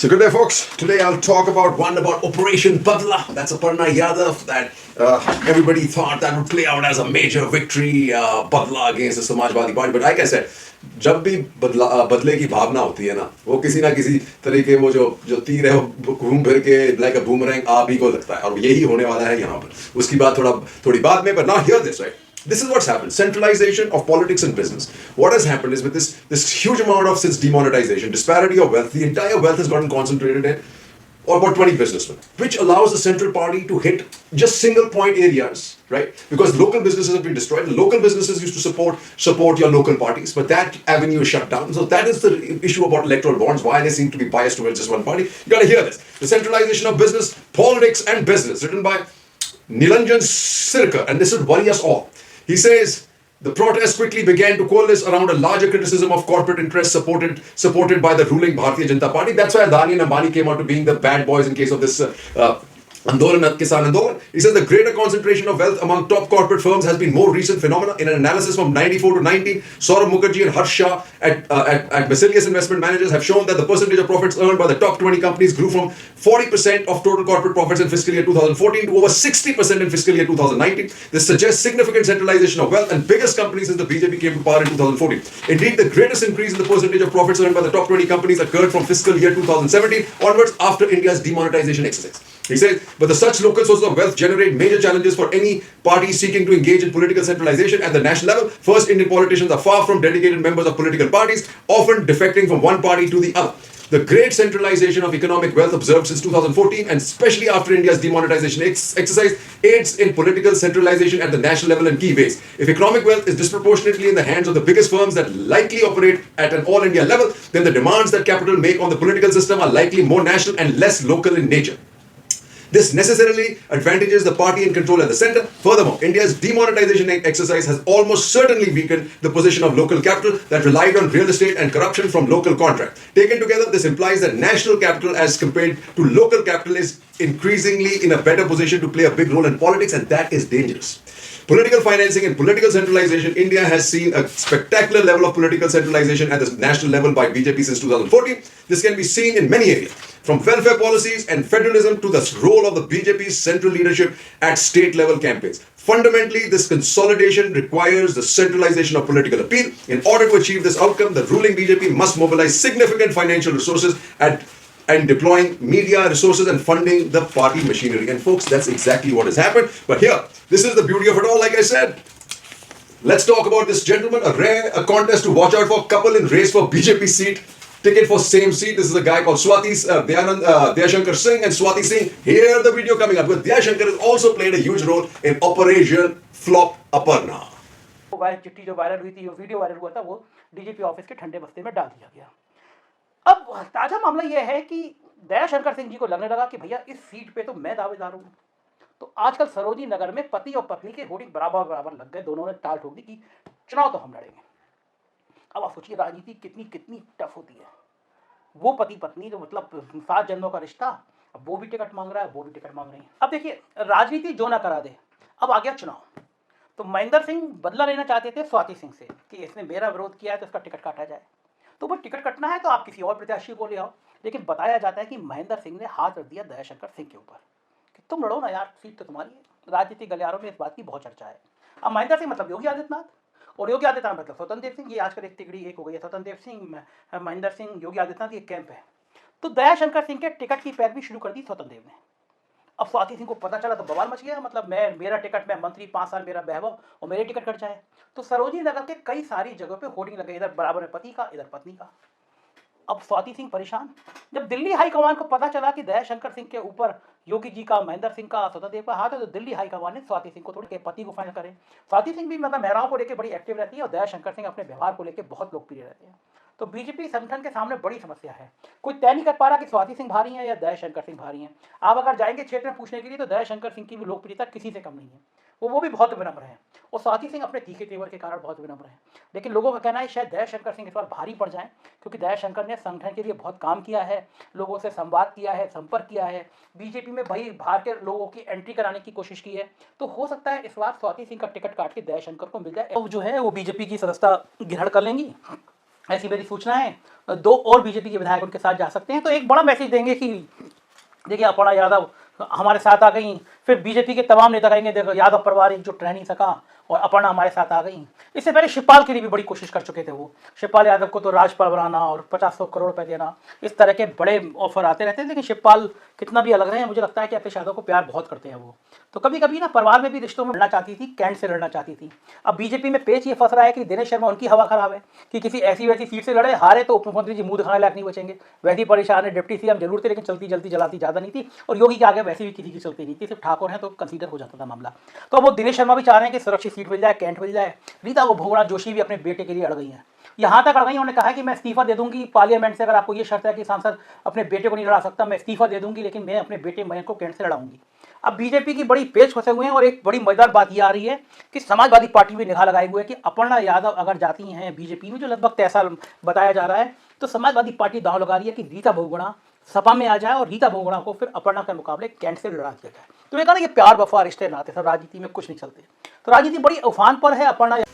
So good day, folks. Today I'll talk about Operation Badla. That's Aparna Yadav that everybody thought that would play out as a major victory, Badla against the Samajwadi Party. But like I said, जब भी बदले की भावना होती है ना, वो किसी ना किसी तरीके वो जो तीर है वो घूम फिर के लाइक अ बूमरैंग आप ही को लगता है और यही होने वाला है यहाँ पर. उसकी बात थोड़ी बाद में, but now hear this, right? This is what's happened. Centralization of politics and business. What has happened is with this huge amount of since demonetization, disparity of wealth, the entire wealth has gotten concentrated in about 20 businessmen, which allows the central party to hit just single point areas, right? Because local businesses have been destroyed. The local businesses used to support your local parties, but that avenue is shut down. So that is the issue about electoral bonds, why they seem to be biased towards just one party. You got to hear this. The centralization of business, politics and business, written by Nilanjan Sirkar, and this would worry us all. He says, the protests quickly began to coalesce around a larger criticism of corporate interests supported by the ruling Bharatiya Janata Party. That's why Adani and Ambani came out to being the bad boys in case of this Andolan, Kisan Andolan. He says the greater concentration of wealth among top corporate firms has been more recent phenomena. In an analysis from 94 to 19, Saurabh Mukherjee and Harsh Shah at Basilius Investment Managers have shown that the percentage of profits earned by the top 20 companies grew from 40% of total corporate profits in fiscal year 2014 to over 60% in fiscal year 2019. This suggests significant centralization of wealth and biggest companies since the BJP came to power in 2014. Indeed, the greatest increase in the percentage of profits earned by the top 20 companies occurred from fiscal year 2017 onwards after India's demonetization exercise. He said, but the such local sources of wealth generate major challenges for any party seeking to engage in political centralization at the national level. First, Indian politicians are far from dedicated members of political parties, often defecting from one party to the other. The great centralization of economic wealth observed since 2014 and especially after India's demonetization exercise aids in political centralization at the national level in key ways. If economic wealth is disproportionately in the hands of the biggest firms that likely operate at an all India level, then the demands that capital make on the political system are likely more national and less local in nature. This necessarily advantages the party in control at the center. Furthermore, India's demonetization exercise has almost certainly weakened the position of local capital that relied on real estate and corruption from local contracts. Taken together, this implies that national capital as compared to local capital is increasingly in a better position to play a big role in politics, and that is dangerous. Political financing and political centralization. India has seen a spectacular level of political centralization at the national level by BJP since 2014. This can be seen in many areas, from welfare policies and federalism to the role of the BJP's central leadership at state level campaigns. Fundamentally, this consolidation requires the centralization of political appeal. In order to achieve this outcome, the ruling BJP must mobilize significant financial resources and deploying media resources and funding the party machinery. And folks, that's exactly what has happened. But here, this is the beauty of it all, like I said. Let's talk about this gentleman, a contest to watch out for, couple in race for BJP seat, ticket for same seat. This is a guy called Dayashankar Singh and Swati Singh. Here the video coming up. But Dayashankar has also played a huge role in Operation Flop Aparna. चिट्ठी जो viral हुई थी, वो video viral हुआ था, वो DGP office के ठंडे बस्ते में डाल दिया गया. अब ताजा मामला यह है कि दयाशंकर सिंह जी को लगने लगा कि भैया इस सीट पे तो मैं दावेदार हूँ. तो आजकल सरोजी नगर में पति और पत्नी के होर्डिंग बराबर बराबर लग गए. दोनों ने टाल ठोक दी कि चुनाव तो हम लड़ेंगे. अब आप सोचिए राजनीति कितनी टफ होती है. वो पति पत्नी जो मतलब 7 जन्मों का रिश्ता, अब वो भी टिकट मांग रहा है, वो भी टिकट मांग रही है. अब देखिए, राजनीति जो ना करा दे. अब आ गया चुनाव. तो महेंद्र सिंह बदला लेना चाहते थे स्वाति सिंह से कि इसने मेरा विरोध किया है तो इसका टिकट काटा जाए. तो वो टिकट कटना है तो आप किसी और प्रत्याशी को ले आओ. लेकिन बताया जाता है कि महेंद्र सिंह ने हाथ रख दिया दयाशंकर सिंह के ऊपर कि तुम लड़ो ना यार, सीट तो तुम्हारी है. राजनीतिक गलियारों में इस बात की बहुत चर्चा है. अब महेंद्र सिंह मतलब योगी आदित्यनाथ, और योगी आदित्यनाथ मतलब स्वतंत्र देव सिंह. ये आजकल एक तिगड़ी एक हो गई है. स्वतंत्र देव सिंह, महेंद्र सिंह, योगी आदित्यनाथ, ये कैंप है. तो दयाशंकर सिंह के टिकट की पैरवी शुरू कर दी स्वतंत्र देव ने. अब स्वाति सिंह को पता चला तो बवाल मच गया. मतलब मेरा टिकट, मैं मंत्री 5 साल मेरा वैभव और मेरे टिकट कट जाए. तो सरोजी नगर के कई सारी जगहों पे होर्डिंग लगे, इधर बराबर में पति का, इधर पत्नी का. अब स्वाति सिंह परेशान. जब दिल्ली हाईकमान को पता चला कि दयाशंकर सिंह के ऊपर योगी जी का, महेंद्र सिंह का, स्वतंत्र देव का हाथ है, तो दिल्ली हाईकमान ने स्वाति सिंह को थोड़ी पति को फाइनल करे. स्वाति सिंह भी मतलब महिलाओं को लेकर बड़ी एक्टिव रहती है और दयाशंकर सिंह अपने व्यवहार को लेकर बहुत लोकप्रिय रहते हैं. तो बीजेपी संगठन के सामने बड़ी समस्या है. कोई तय नहीं कर पा रहा कि स्वाति सिंह भारी हैं या दयाशंकर सिंह भारी हैं. आप अगर जाएंगे क्षेत्र में पूछने के लिए तो दयाशंकर सिंह की भी लोकप्रियता किसी से कम नहीं है. वो भी बहुत विनम्र हैं और स्वाति सिंह अपने तीखे तेवर के कारण बहुत विनम्र हैं. लेकिन लोगों का कहना है शायद दयाशंकर सिंह इस बार भारी पड़ जाएं, क्योंकि दयाशंकर ने संगठन के लिए बहुत काम किया है, लोगों से संवाद किया है, संपर्क किया है, बीजेपी में भाई बाहर के लोगों की एंट्री कराने की कोशिश की है. तो हो सकता है इस बार स्वाति सिंह का टिकट काट के दयाशंकर को मिल जाए. तो जो है वो बीजेपी की सदस्यता ग्रहण कर लेंगी ऐसी मेरी सूचना है। 2 और बीजेपी के विधायक उनके साथ जा सकते हैं। तो एक बड़ा मैसेज देंगे कि देखिए अपर्णा यादव हमारे साथ आ गई। फिर बीजेपी के तमाम नेता कहेंगे देखो यादव परिवार एकजुट रह नहीं सका और अपर्णा हमारे साथ आ गई। इससे पहले शिवपाल के लिए भी बड़ी कोशिश कर चुके थे वो। शिवपाल यादव को तो राजपाल बनाना और 50-100 करोड़ रुपए देना, इस तरह के बड़े ऑफर आते रहते हैं। लेकिन शिवपाल कितना भी अलग रहे हैं, मुझे लगता है कि अखिलेश यादव को प्यार बहुत करते हैं वो। तो कभी कभी ना परिवार में भी रिश्तों में लड़ना चाहती थी, कैंट से लड़ना चाहती थी। अब बीजेपी में पेच ये फंस रहा है कि दिनेश शर्मा उनकी हवा खराब है कि किसी ऐसी वैसी सीट से लड़े, हारे तो उप मुख्यमंत्री जी मुंह दिखाने लायक नहीं बचेंगे। वैसी परेशान है, डिप्टी सीएम जरूर थे लेकिन चलती जलती जलाती ज़्यादा नहीं थी, और योगी के आगे वैसे भी किसी की चलती नहीं थी, सिर्फ ठाकुर है तो कंसीडर हो जाता था मामला। तो अब वो दिनेश शर्मा भी चाह रहे हैं कि सुरक्षित सीट मिल जाए, कैंट मिल जाए। रीता वो भोगड़ा जोशी भी अपने बेटे के लिए अड़ गई हैं, यहाँ तक अड़ गई उन्होंने कहा है कि मैं इस्तीफा दे दूंगी पार्लियामेंट से, अगर आपको ये शर्त है कि सांसद अपने बेटे को नहीं लड़ा सकता, मैं इस्तीफा दे दूंगी, लेकिन मैं अपने बेटे मयंक को कैंट से लड़ाऊंगी। अब बीजेपी की बड़ी पेच फंसे हुए हैं और एक बड़ी मजेदार बात ये आ रही है कि समाजवादी पार्टी भी निगाह लगाए हुए है कि अपर्णा यादव अगर जाती हैं बीजेपी में, जो लगभग तय साल बताया जा रहा है, तो समाजवादी पार्टी दांव लगा रही है कि रीता बहुगुणा सपा में आ जाए और रीता बहुगुणा को फिर अपर्णा के मुकाबले कैंट से लड़ा दिया जाए। तो ये कहा ना, ये प्यार वफा रिश्ते नाते सब राजनीति में कुछ नहीं चलते। तो राजनीति बड़ी उफान पर है। Aparna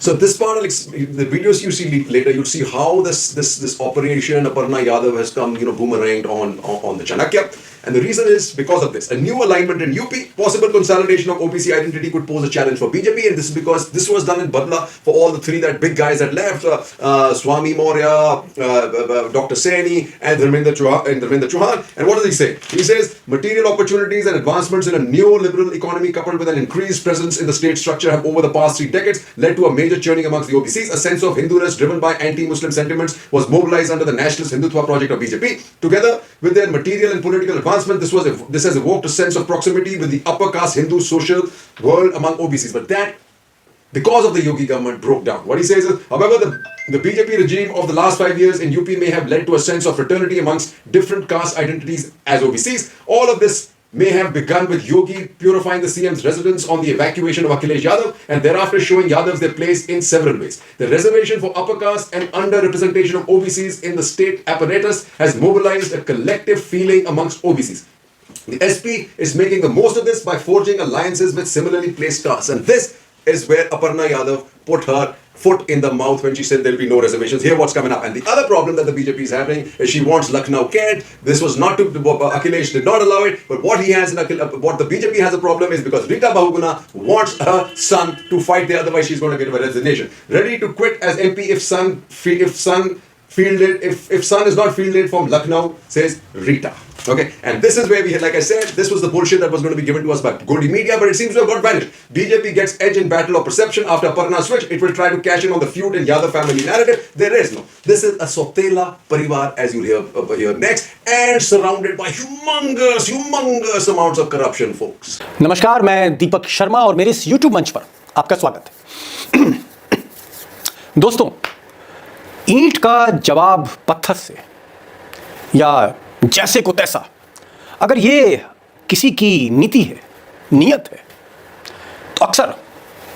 So this part, the videos you see later, you'll see how this operation Aparna Yadav has come, boomeranged on the Chanakya, and the reason is because of this. A new alignment in UP, possible consolidation of OBC identity could pose a challenge for BJP, and this is because this was done in Badla for all the three that big guys that left: Swami Maurya, Dr. Saini, and Dharmendra Chauhan. And what does he say? He says material opportunities and advancements in a neoliberal economy coupled with an increased presence in the state structure have over the past 3 decades led to a major churning amongst the OBCs. A sense of Hinduness driven by anti-Muslim sentiments was mobilized under the nationalist Hindutva project of BJP. Together with their material and political advancement, this has evoked a sense of proximity with the upper caste Hindu social world among OBCs. But that, because of the Yogi government, broke down. What he says is, however, the BJP regime of the last 5 years in UP may have led to a sense of fraternity amongst different caste identities as OBCs. All of this may have begun with Yogi purifying the CM's residence on the evacuation of Akhilesh Yadav and thereafter showing Yadavs their place in several ways. The reservation for upper caste and under-representation of OBCs in the state apparatus has mobilized a collective feeling amongst OBCs. The SP is making the most of this by forging alliances with similarly placed castes, and this is where Aparna Yadav put her foot in the mouth when she said there'll be no reservations. Here what's coming up. And the other problem that the BJP is having is she wants Lucknow Kent. This was not to, Akhilesh did not allow it, but what the BJP has a problem is because Rita Bahuguna wants her son to fight there, otherwise she's going to get a resignation. Ready to quit as MP if son is not fielded from Lucknow, says Rita. Okay, and this is where we had, like I said, this was the bullshit that was going to be given to us by Goldie Media, but it seems to have got vanished. BJP gets edge in battle of perception after Aparna switch. It will try to cash in on the feud in Yadav family narrative. There is no. This is a Sotela Parivar, as you'll hear next, and surrounded by humongous amounts of corruption, folks. नमस्कार, मैं दीपक शर्मा और मेरे इस YouTube मंच पर आपका स्वागत है। दोस्तों, ईंट का जवाब पत्थर से या जैसे को तैसा, अगर ये किसी की नीति है, नियत है, तो अक्सर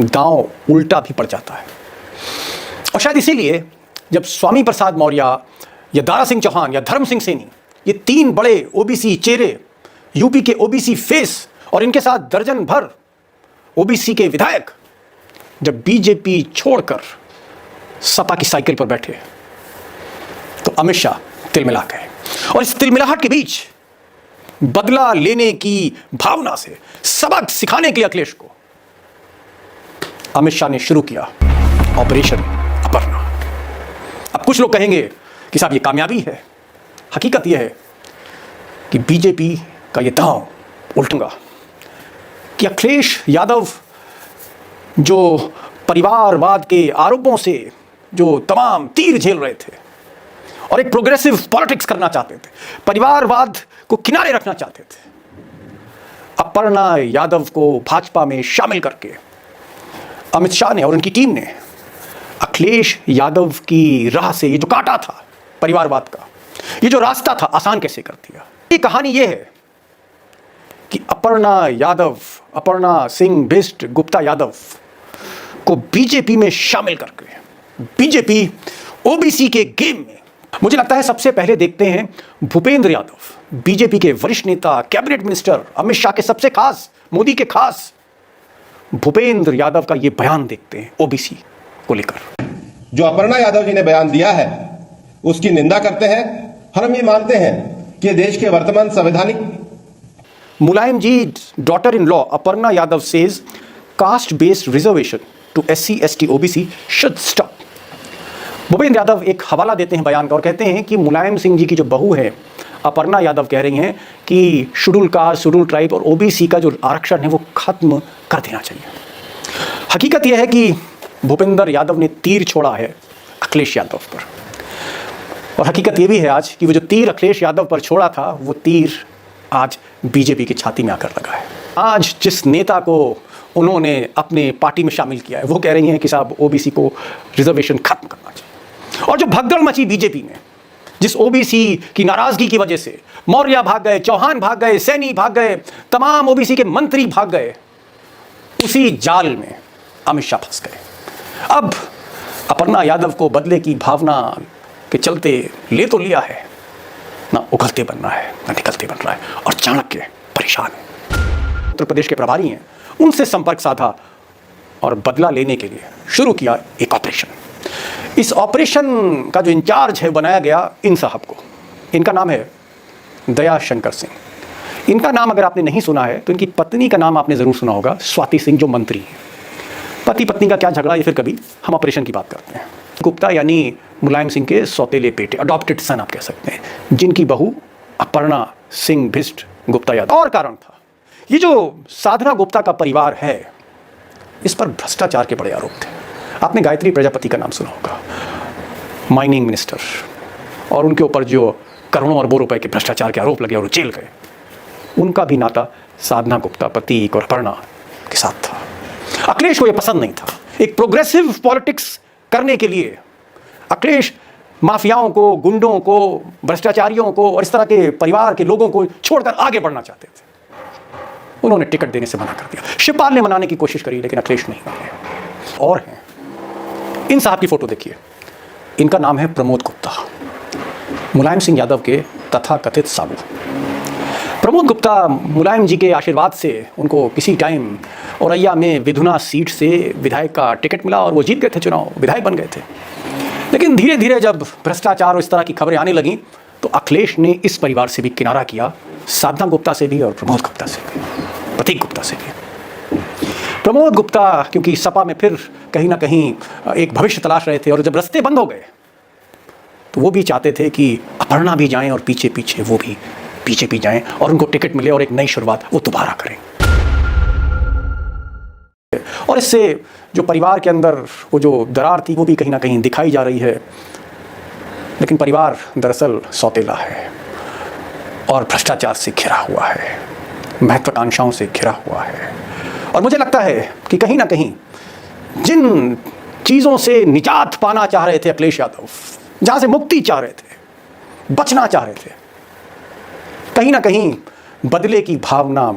दांव उल्टा भी पड़ जाता है। और शायद इसीलिए जब स्वामी प्रसाद मौर्य या दारा सिंह चौहान या धर्म सिंह सैनी, ये 3 बड़े ओबीसी चेहरे, यूपी के ओबीसी फेस और इनके साथ दर्जन भर ओबीसी के विधायक जब बीजेपी छोड़कर सपा की साइकिल पर बैठे तो अमित शाह तिलमिला गए। और इस तिलमिलाहट के बीच बदला लेने की भावना से सबक सिखाने के लिए अखिलेश को अमित शाह ने शुरू किया ऑपरेशन अपर्णा। अब कुछ लोग कहेंगे कि साहब ये कामयाबी है। हकीकत यह है कि बीजेपी का ये दांव उल्टूंगा कि अखिलेश यादव जो परिवारवाद के आरोपों से जो तमाम तीर झेल रहे थे और एक प्रोग्रेसिव पॉलिटिक्स करना चाहते थे, परिवारवाद को किनारे रखना चाहते थे, अपर्णा यादव को भाजपा में शामिल करके अमित शाह ने और उनकी टीम ने अखिलेश यादव की राह से ये जो काटा था परिवारवाद का, ये जो रास्ता था, आसान कैसे कर दिया। ये कहानी ये है कि अपर्णा सिंह बिष्ट गुप्ता यादव को बीजेपी में शामिल करके बीजेपी ओबीसी के गेम में, मुझे लगता है सबसे पहले देखते हैं भूपेंद्र यादव, बीजेपी के वरिष्ठ नेता, कैबिनेट मिनिस्टर, अमित शाह के सबसे खास, मोदी के खास भूपेंद्र यादव का ये बयान देखते हैं ओबीसी को लेकर। जो अपर्णा यादव जी ने बयान दिया है उसकी निंदा करते हैं। हम ये मानते हैं कि देश के वर्तमान संवैधानिक Mulayam ji daughter in law Aparna Yadav says caste based reservation to SC ST OBC should stop. Bhupendra Yadav एक हवाला देते हैं बयान का और कहते हैं कि मुलायम सिंह जी की जो बहू है अपर्णा यादव कह रही हैं कि शेड्यूल कास्ट, शेड्यूल ट्राइब और OBC का जो आरक्षण है वो खत्म कर देना चाहिए। हकीकत यह है कि भूपेंद्र यादव ने तीर छोड़ा है अखिलेश यादव पर, और हकीकत यह भी है आज कि वो जो तीर अखिलेश यादव पर छोड़ा था वो तीर आज बीजेपी की छाती में आकर लगा है। आज जिस नेता को उन्होंने अपने पार्टी में शामिल किया है वो कह रही हैं कि साहब OBC को रिजर्वेशन खत्म करना चाहिए। और जो भगदड़ मची बीजेपी में, जिस OBC की नाराजगी की वजह से मौर्य भाग गए, चौहान भाग गए, सैनी भाग गए, तमाम OBC के मंत्री भाग गए, उसी जाल में अमित शाह फंस गए। अब अपर्णा यादव को बदले की भावना के चलते ले तो लिया है, ना उगलते बनना है ना निकलते बन रहा है, और चाणक्य परेशान है। उत्तर प्रदेश के प्रभारी हैं, उनसे संपर्क साधा और बदला लेने के लिए शुरू किया एक ऑपरेशन। इस ऑपरेशन का जो इंचार्ज है बनाया गया इन साहब को। इनका नाम है दया शंकर सिंह। इनका नाम अगर आपने नहीं सुना है तो इनकी पत्नी का नाम आपने ज़रूर सुना होगा, स्वाति सिंह, जो मंत्री हैं। पति पत्नी का क्या झगड़ा, ये फिर कभी हम ऑपरेशन की बात करते हैं। गुप्ता यानी मुलायम सिंह के सौतेले बेटे, अडॉप्टेड सन आप कह सकते हैं, जिनकी बहू अपर्णा सिंह भिष्ट गुप्ता यादव। और कारण था ये जो साधना गुप्ता का परिवार है, इस पर भ्रष्टाचार के बड़े आरोप थे। आपने गायत्री प्रजापति का नाम सुना होगा, माइनिंग मिनिस्टर, और उनके ऊपर जो करोड़ों अरबों रुपए के भ्रष्टाचार के आरोप लगे और वो जेल गए। उनका भी नाता साधना गुप्ता पति और अपर्णा के साथ था। अखिलेश को यह पसंद नहीं था। एक प्रोग्रेसिव पॉलिटिक्स करने के लिए अखिलेश माफियाओं को, गुंडों को, भ्रष्टाचारियों को और इस तरह के परिवार के लोगों को छोड़कर आगे बढ़ना चाहते थे। उन्होंने टिकट देने से मना कर दिया। शिवपाल ने मनाने की कोशिश करी लेकिन अखिलेश नहीं माने। और हैं, इन साहब की फोटो देखिए, इनका नाम है प्रमोद गुप्ता, मुलायम सिंह यादव के तथाकथित साबू। प्रमोद गुप्ता मुलायम जी के आशीर्वाद से उनको किसी टाइम औरैया में विधुना सीट से विधायक का टिकट मिला और वो जीत गए थे चुनाव, विधायक बन गए थे। लेकिन धीरे धीरे जब भ्रष्टाचार और इस तरह की खबरें आने लगीं तो अखिलेश ने इस परिवार से भी किनारा किया, साधना गुप्ता से भी और प्रमोद गुप्ता से भी, प्रतीक गुप्ता से भी। प्रमोद गुप्ता क्योंकि सपा में फिर कहीं ना कहीं एक भविष्य तलाश रहे थे, और जब रास्ते बंद हो गए तो वो भी चाहते थे कि अपर्णा भी जाएं और पीछे पीछे वो भी बीजेपी जाएं और उनको टिकट मिले और एक नई शुरुआत वो दोबारा करें। और इससे जो परिवार के अंदर वो जो दरार थी वो भी कहीं ना कहीं दिखाई जा रही है। लेकिन परिवार दरअसल सौतेला है और भ्रष्टाचार से घिरा हुआ है, महत्वाकांक्षाओं से घिरा हुआ है। और मुझे लगता है कि कहीं ना कहीं जिन चीज़ों से निजात पाना चाह रहे थे अखिलेश यादव, जहाँ से मुक्ति चाह रहे थे, बचना चाह रहे थे, कहीं ना कहीं बदले की भावना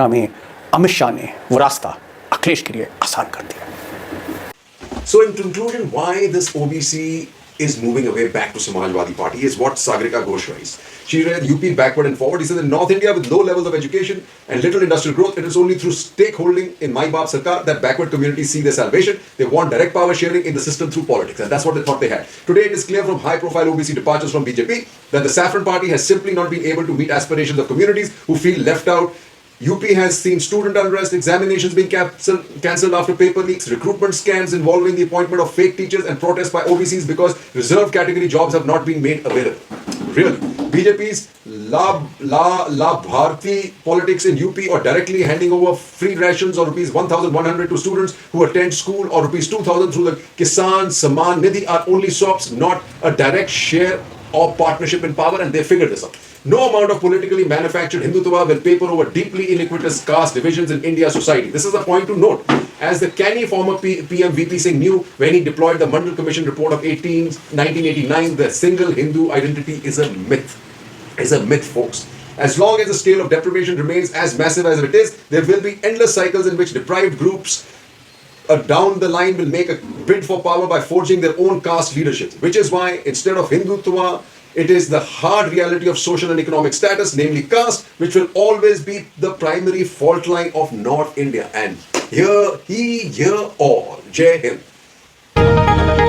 में अमित शाह ने वो रास्ता अखिलेश के लिए आसान कर दिया। So in conclusion, why this OBC is moving away back to Samajwadi Party is what Sagarika Ghosh writes. She read UP backward and forward. He said in North India with low levels of education and little industrial growth, it is only through stakeholding in Mai Baap Sarkar that backward communities see their salvation. They want direct power sharing in the system through politics, and that's what they thought they had. Today it is clear from high-profile OBC departures from BJP that the Saffron Party has simply not been able to meet aspirations of communities who feel left out. UP has seen student unrest, examinations being cancelled after paper leaks, recruitment scams involving the appointment of fake teachers, and protests by OBCs because reserved category jobs have not been made available. Really, BJP's La Bharti politics in UP, or directly handing over free rations or rupees 1,100 to students who attend school, or rupees 2,000 through the Kisan Samman Nidhi, are only sops, not a direct share or partnership in power, and they figured this out. No amount of politically manufactured Hindutva will paper over deeply iniquitous caste divisions in India's society. This is a point to note, as the canny former PM VP Singh knew when he deployed the Mandal Commission report of 1989. The single Hindu identity is a myth. Is a myth, folks. As long as the scale of deprivation remains as massive as it is, there will be endless cycles in which deprived groups down the line will make a bid for power by forging their own caste leadership. Which is why, instead of Hindutva, it is the hard reality of social and economic status, namely caste, which will always be the primary fault line of North India. And here all. Jai Hind. है।